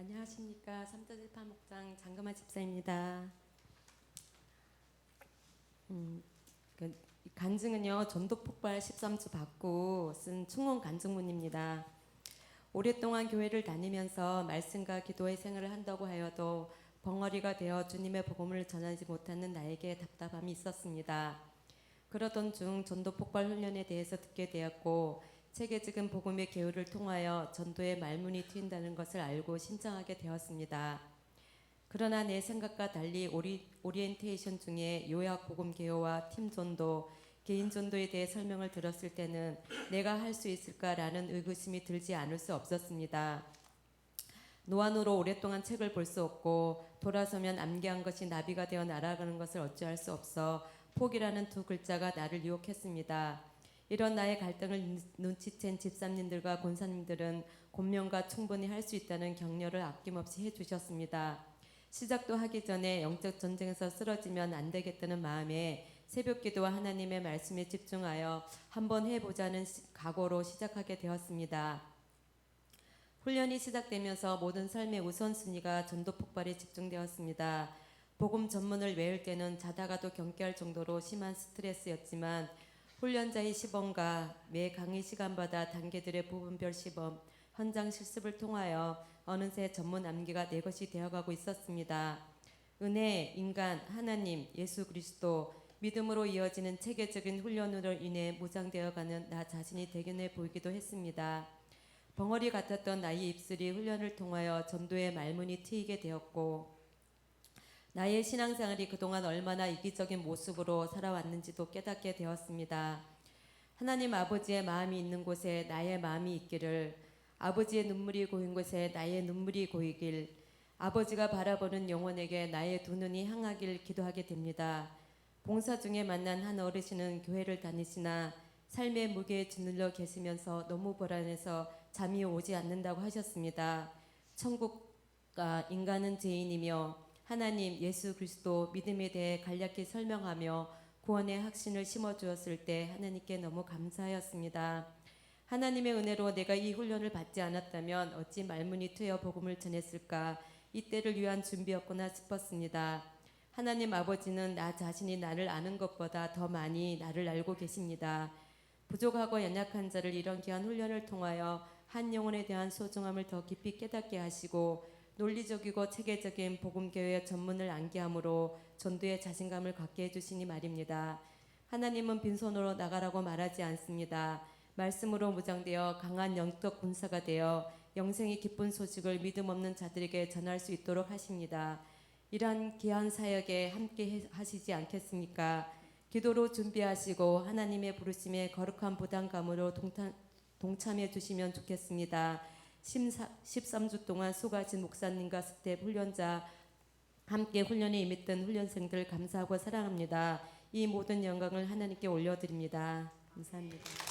안녕하십니까. 삼도지파 목장 장금아 집사입니다. 그 간증은요, 전도 폭발 13주 받고 쓴 충원 간증문입니다. 오랫동안 교회를 다니면서 말씀과 기도의 생활을 한다고 하여도 벙어리가 되어 주님의 복음을 전하지 못하는 나에게 답답함이 있었습니다. 그러던 중 전도 폭발 훈련에 대해서 듣게 되었고, 책에 적은 복음의 계율을 통하여 전도의 말문이 트인다는 것을 알고 신청하게 되었습니다. 그러나 내 생각과 달리 오리엔테이션 중에 요약 복음 개요와 팀 전도, 개인 전도에 대해 설명을 들었을 때는 내가 할 수 있을까라는 의구심이 들지 않을 수 없었습니다. 노안으로 오랫동안 책을 볼 수 없고 돌아서면 암기한 것이 나비가 되어 날아가는 것을 어찌할 수 없어 포기라는 두 글자가 나를 유혹했습니다. 이런 나의 갈등을 눈치챈 집사님들과 권사님들은 권면과 충분히 할 수 있다는 격려를 아낌없이 해주셨습니다. 시작도 하기 전에 영적 전쟁에서 쓰러지면 안 되겠다는 마음에 새벽 기도와 하나님의 말씀에 집중하여 한번 해보자는 각오로 시작하게 되었습니다. 훈련이 시작되면서 모든 삶의 우선순위가 전도 폭발에 집중되었습니다. 복음 전문을 외울 때는 자다가도 경계할 정도로 심한 스트레스였지만 훈련자의 시범과 매 강의 시간마다 단계들의 부분별 시범, 현장 실습을 통하여 어느새 전문 암기가 내 것이 되어가고 있었습니다. 은혜, 인간, 하나님, 예수 그리스도, 믿음으로 이어지는 체계적인 훈련으로 인해 무장되어가는 나 자신이 대견해 보이기도 했습니다. 벙어리 같았던 나의 입술이 훈련을 통하여 전도의 말문이 트이게 되었고, 나의 신앙생활이 그동안 얼마나 이기적인 모습으로 살아왔는지도 깨닫게 되었습니다. 하나님 아버지의 마음이 있는 곳에 나의 마음이 있기를, 아버지의 눈물이 고인 곳에 나의 눈물이 고이길, 아버지가 바라보는 영혼에게 나의 두 눈이 향하길 기도하게 됩니다. 봉사 중에 만난 한 어르신은 교회를 다니시나 삶의 무게에 짓눌려 계시면서 너무 불안해서 잠이 오지 않는다고 하셨습니다. 천국과 인간은 죄인이며 하나님, 예수 그리스도 믿음에 대해 간략히 설명하며 구원의 확신을 심어주었을 때 하나님께 너무 감사하였습니다. 하나님의 은혜로 내가 이 훈련을 받지 않았다면 어찌 말문이 트여 복음을 전했을까, 이때를 위한 준비였구나 싶었습니다. 하나님 아버지는 나 자신이 나를 아는 것보다 더 많이 나를 알고 계십니다. 부족하고 연약한 자를 이런 귀한 훈련을 통하여 한 영혼에 대한 소중함을 더 깊이 깨닫게 하시고 논리적이고 체계적인 복음교회의 전문을 암기함으로 전도의 자신감을 갖게 해주시니 말입니다. 하나님은 빈손으로 나가라고 말하지 않습니다. 말씀으로 무장되어 강한 영적 군사가 되어 영생의 기쁜 소식을 믿음 없는 자들에게 전할 수 있도록 하십니다. 이러한 귀한 사역에 함께 하시지 않겠습니까? 기도로 준비하시고 하나님의 부르심에 거룩한 부담감으로 동참해 주시면 좋겠습니다. 13주 동안 수고하신 목사님과 스텝 훈련자, 함께 훈련에 임했던 훈련생들 감사하고 사랑합니다. 이 모든 영광을 하나님께 올려드립니다. 감사합니다.